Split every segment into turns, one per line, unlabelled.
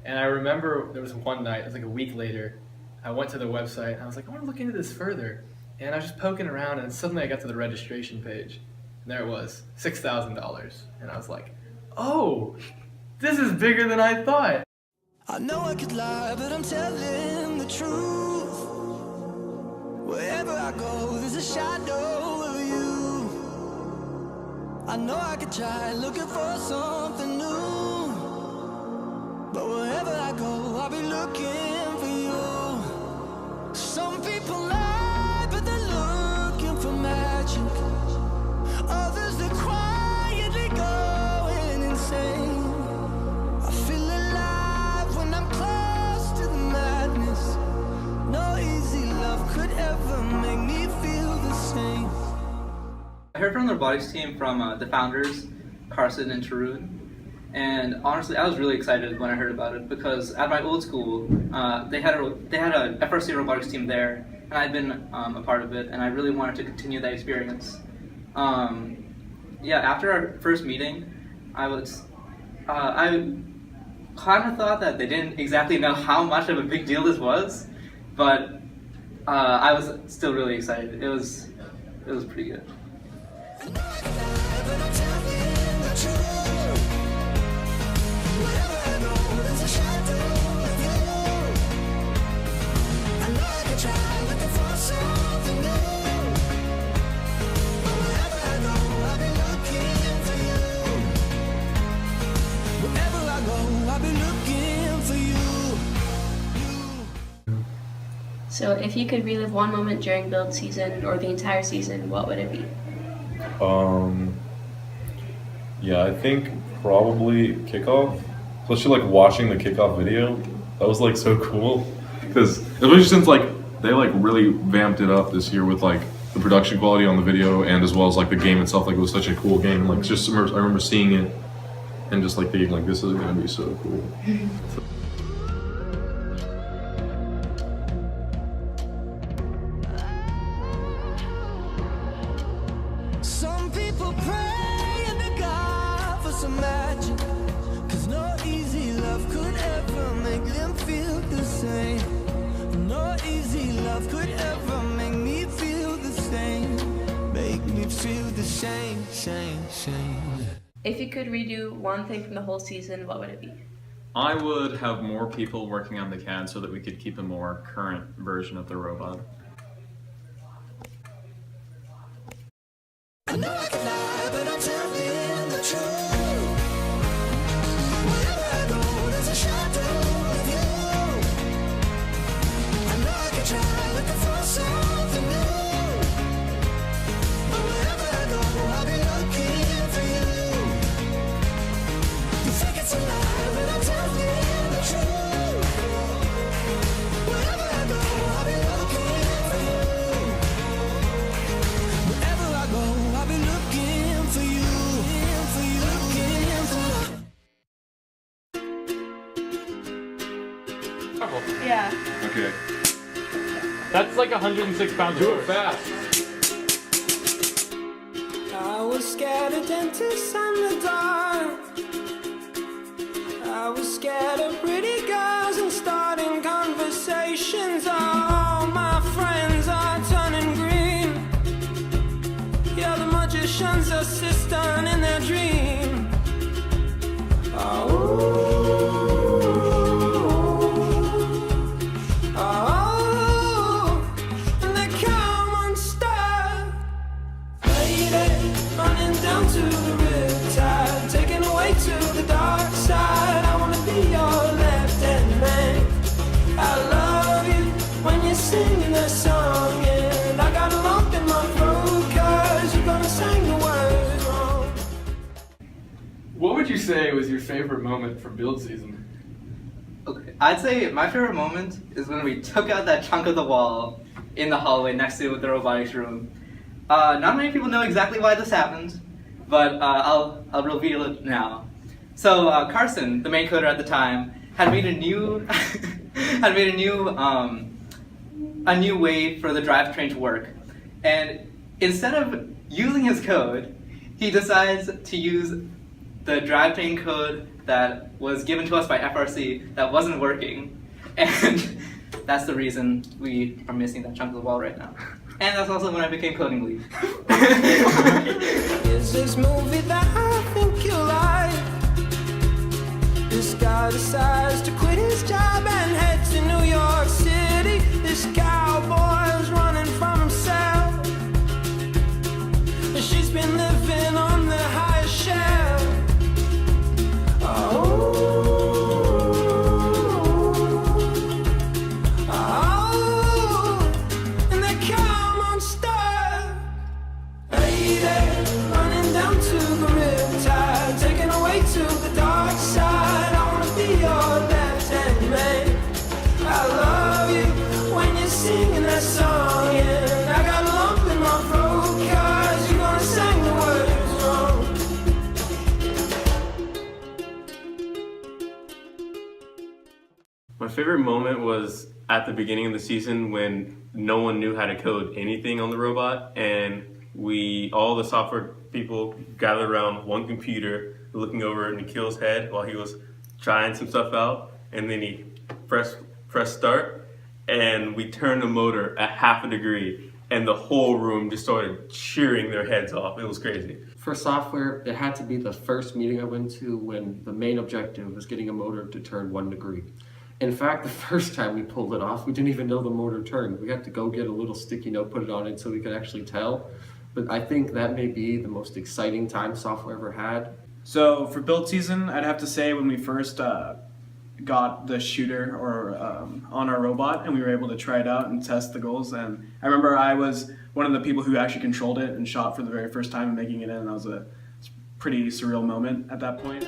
And I remember there was one night, it was like a week later, I went to the website and I was like, I want to look into this further. And I was just poking around and suddenly I got to the registration page. And there it was, $6,000. And I was like, oh, this is bigger than I thought.
I know I could lie, but I'm telling the truth. Wherever I go, there's a shadow of you. I know I could try looking for something new, but wherever I go, I'll be looking for you. Some people lie, but they're looking for magic. Others, they're quietly going insane. I feel alive when I'm close to the madness. No easy love could ever make me feel the same.
I heard from the robotics team from the founders, Carson and Tarun, and honestly, I was really excited when I heard about it because at my old school, they had a FRC robotics team there, and I'd been a part of it, and I really wanted to continue that experience. Yeah, after our first meeting, I kind of thought that they didn't exactly know how much of a big deal this was, but I was still really excited. It was pretty good.
So if you could relive one moment during build season or the entire season, what would it be?
Yeah, I think probably kickoff. Especially like watching the kickoff video. That was like so cool. Because especially since like they like really vamped it up this year with like the production quality on the video and as well as like the game itself. Like it was such a cool game. Like just I remember seeing it and just like thinking like this is gonna be so cool.
Some people pray to God for some magic, 'cause no easy love could ever make them feel the same. No easy love could ever make me feel the same. Make me feel the same.
If you could redo one thing from the whole season, what would it be?
I would have more people working on the CAD so that we could keep a more current version of the robot.
I know I can lie, but I'm telling the truth. Wherever I go, there's a shadow of you. I know I can try looking for something new, but wherever I go, I'll be looking for you. You think it's a lie, but I'm telling the truth. Wherever I go, I'll be looking for you. Wherever I go, I'll be looking for you,
Yeah.
Okay.
That's like 106 pounds.
Do it fast.
I was scared of dentists and the dark. I was scared of pretty girls and starting conversations. All my friends are turning green. Yeah, the magician's assistant in their dream. And they come unstuck. Lady, running down to the riptide, taken away to the dark side. I wanna be your left-hand man. I love you when you're singing that song, and I got a lump in my throat 'cause you're gonna sing the words wrong.
What would you say was your favorite moment from build season?
Okay, I'd say my favorite moment is when we took out that chunk of the wall in the hallway next to the robotics room. Not many people know exactly why this happened, but I'll reveal it now. So Carson, the main coder at the time, had made a new a new way for the drivetrain to work, and instead of using his code, he decides to use the drivetrain code that was given to us by FRC that wasn't working, and that's the reason we are missing that chunk of the wall right now. And that's also when I became coding lead.
Is this movie that I think you like? This guy decides to quit his job and head to New York City. This cowboy's running from himself. She's been living on the highest shelf. And they come on star. Lady, running down to the riptide, taken away to the dark side. I wanna be your left-hand man. I love you when you're singing that song, and I got a lump in my throat 'cause you're gonna sing the words wrong.
My favorite moment was at the beginning of the season when no one knew how to code anything on the robot, and all the software people gathered around one computer looking over Nikhil's head while he was trying some stuff out, and then he pressed start, and we turned the motor a half a degree, and the whole room just started cheering their heads off. It was crazy.
For software, it had to be the first meeting I went to when the main objective was getting a motor to turn 1 degree. In fact, the first time we pulled it off, we didn't even know the motor turned. We had to go get a little sticky note, put it on it so we could actually tell. But I think that may be the most exciting time software ever had.
So for build season, I'd have to say when we first got the shooter on our robot and we were able to try it out and test the goals. And I remember I was one of the people who actually controlled it and shot for the very first time and making it in. That was a pretty surreal moment at that point.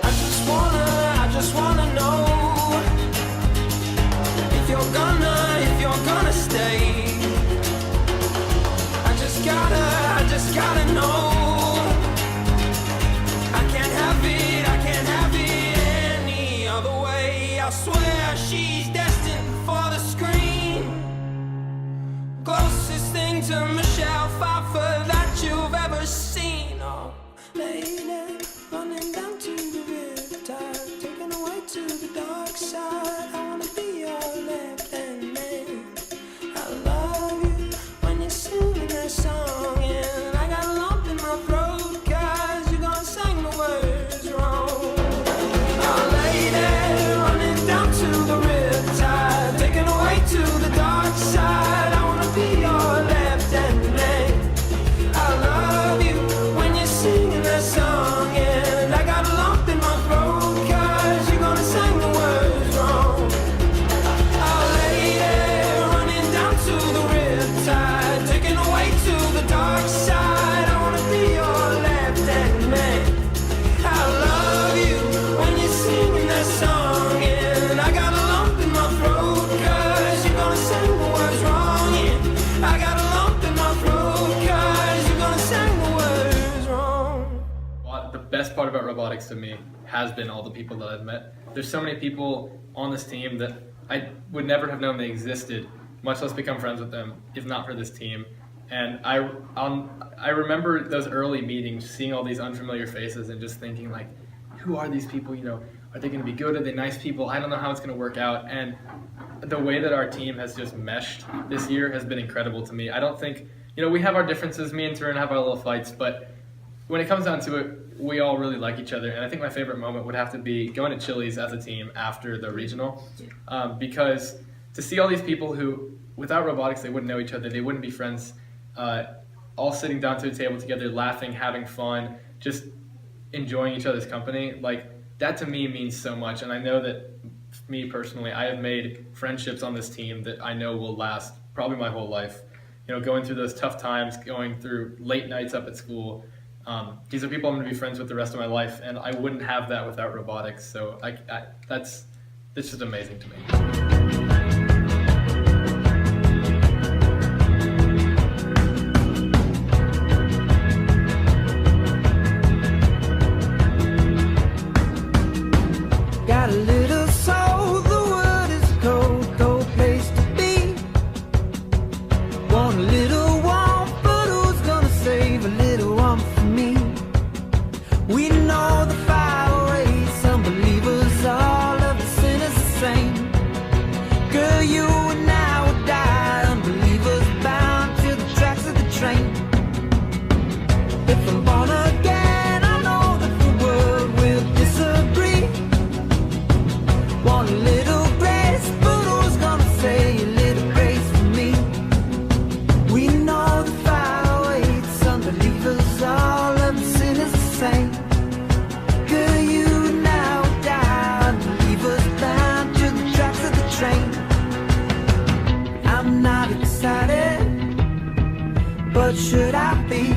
I just wanna know if you're gonna stay. I just gotta know. I can't have it any other way. I swear she's destined for the screen. Closest thing to Michelle Pfeiffer that you've ever seen. Oh, lady, running down to the riptide, taken away to the dark side. I wanna be your left-hand man. I love you when you're singing that song, and I got a lump in my throat 'cause you're gonna sing the words wrong. Oh, lady, running down to the riptide, taken away to the dark side. I wanna be your left-hand man. I love you when you're singing that song, and I got a lump in my throat 'cause you're gonna sing the words wrong. Oh, lady, running down to the riptide, taken away to the dark side. I wanna be your left-hand man. I love you when you're singing that song, and I got a lump in my throat 'cause you're gonna sing the words wrong. Yeah, I got a lump in my throat 'cause you're gonna sing the words wrong.
Well, the best part about robotics to me has been all the people that I've met. There's so many people on this team that I would never have known they existed, much less become friends with them, if not for this team. And I remember those early meetings, seeing all these unfamiliar faces and just thinking like, who are these people? You know, are they going to be good? Are they nice people? I don't know how it's going to work out. And the way that our team has just meshed this year has been incredible to me. I don't think, we have our differences. Me and Tarun have our little fights, but when it comes down to it, we all really like each other. And I think my favorite moment would have to be going to Chili's as a team after the regional, because to see all these people who, without robotics, they wouldn't know each other, they wouldn't be friends, all sitting down to a table together, laughing, having fun, just enjoying each other's company, like that to me means so much. And I know that me personally, I have made friendships on this team that I know will last probably my whole life. Going through those tough times, going through late nights up at school. These are people I'm going to be friends with the rest of my life, and I wouldn't have that without robotics. So that's just amazing to me.
Got a little soul, the world is a cold, cold place to be. Want a little warmth, but who's gonna save a little warmth for me? but should I be?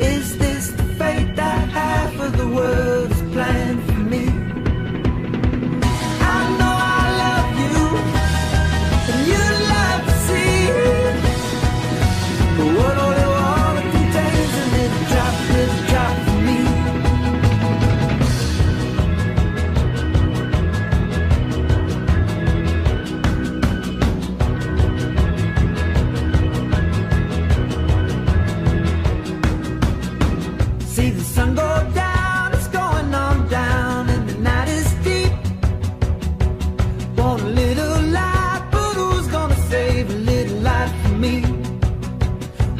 Is this the fate that half of the world is planned for me? I know I love you, and you'd love to see it, but what only water contains a little drop for me. See the sun go down, it's going on down, and the night is deep. Want a little light, but who's gonna save a little light for me?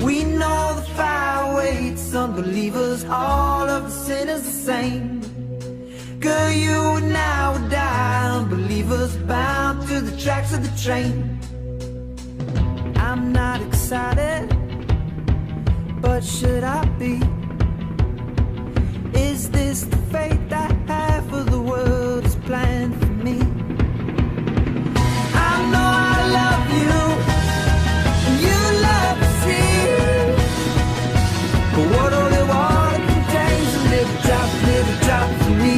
We know the fire waits, unbelievers, all of the sinners the same. Girl, you and I would die, unbelievers bound to the tracks of the train. I'm not excited, but should I be? Is this the fate that half of the world is planned for me? I know I love you, and you love to see it, but what only water contains a little drop for me.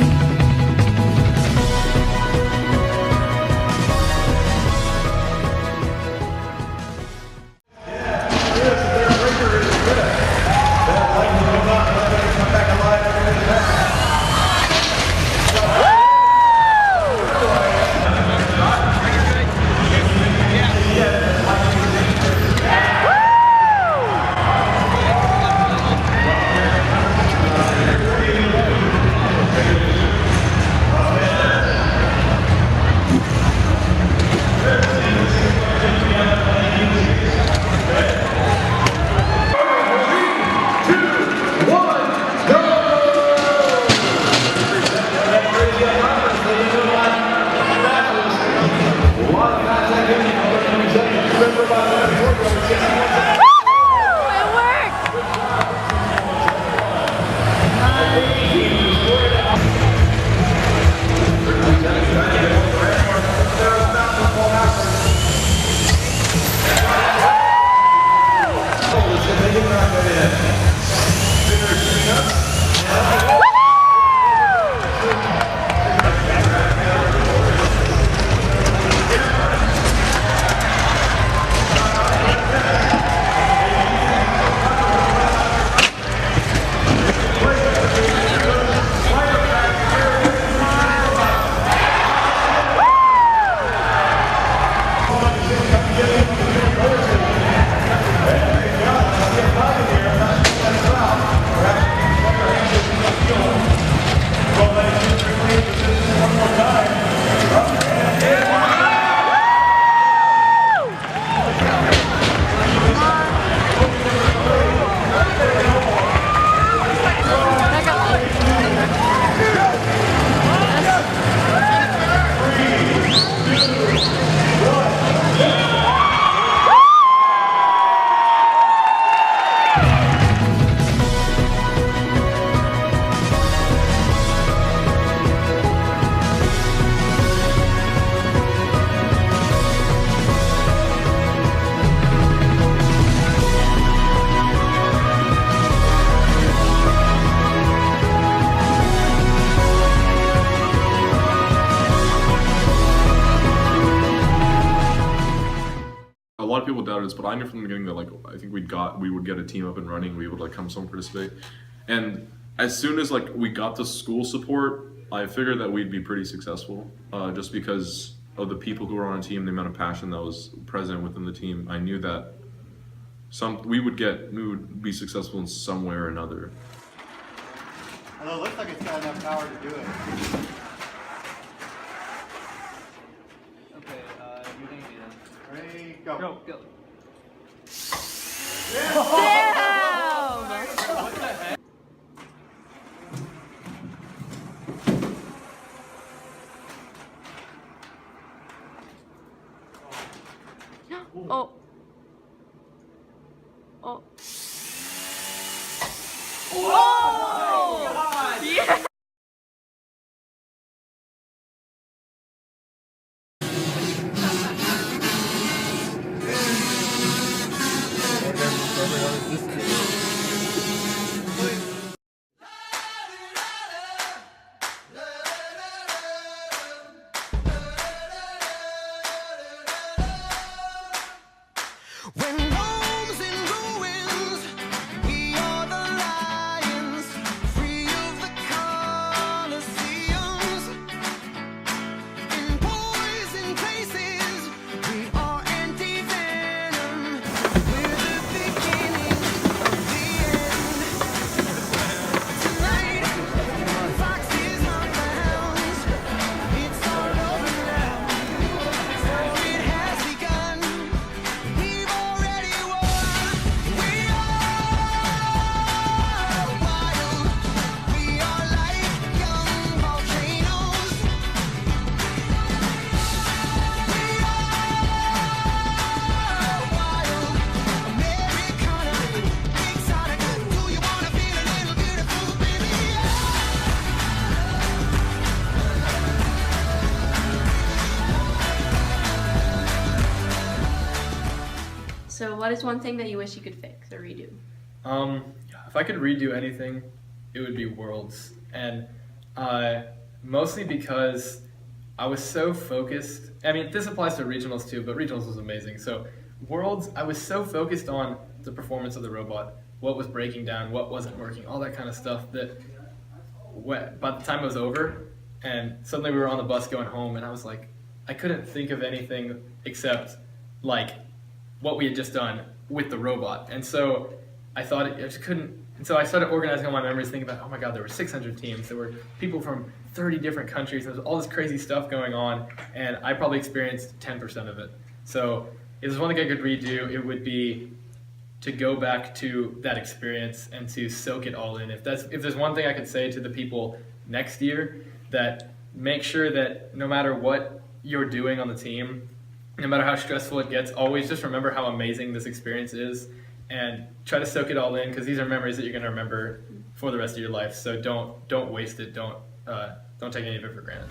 A lot of people doubted us, but I knew from the beginning that I think we would get a team up and running. We would come some participate, and as soon as we got the school support, I figured that we'd be pretty successful. Just because of the people who were on a team, the amount of passion that was present within the team, I knew that we would be successful in some way or another.
Although it looks like it's got enough power to do it.
Okay, you're gonna do that.
Ready, go.
Go, go.
Oh. Oh. Oh! Yeah.
the hell is this kid?
When Rome's in ruins, we are the lions, free of the Colosseums. In poison places, we are anti-venom. We're the beginning of the end. Tonight, foxes hunt the hounds. It's all over now, for it has begun. We've already won. We are wild. We are like young volcanoes. We are wild. Americana, exotica. Do you wanna feel a little beautiful, baby?
So, what is one thing that you wish you could fix or redo?
If I could redo anything, it would be Worlds, and mostly because I was so focused. I mean, this applies to regionals too, but regionals was amazing. So Worlds, I was so focused on the performance of the robot, what was breaking down, what wasn't working, all that kind of stuff that by the time it was over, and suddenly we were on the bus going home, and I was like, I couldn't think of anything except like what we had just done with the robot. And so I thought I just couldn't, and so I started organizing all my memories, thinking about, oh my God, there were 600 teams, there were people from 30 different countries, there was all this crazy stuff going on, and I probably experienced 10% of it. So if there's one thing I could redo, it would be to go back to that experience and to soak it all in. If there's one thing I could say to the people next year, that make sure that no matter what you're doing on the team, no matter how stressful it gets, always just remember how amazing this experience is and try to soak it all in, because these are memories that you're going to remember for the rest of your life. So don't waste it. Don't take any of it for granted.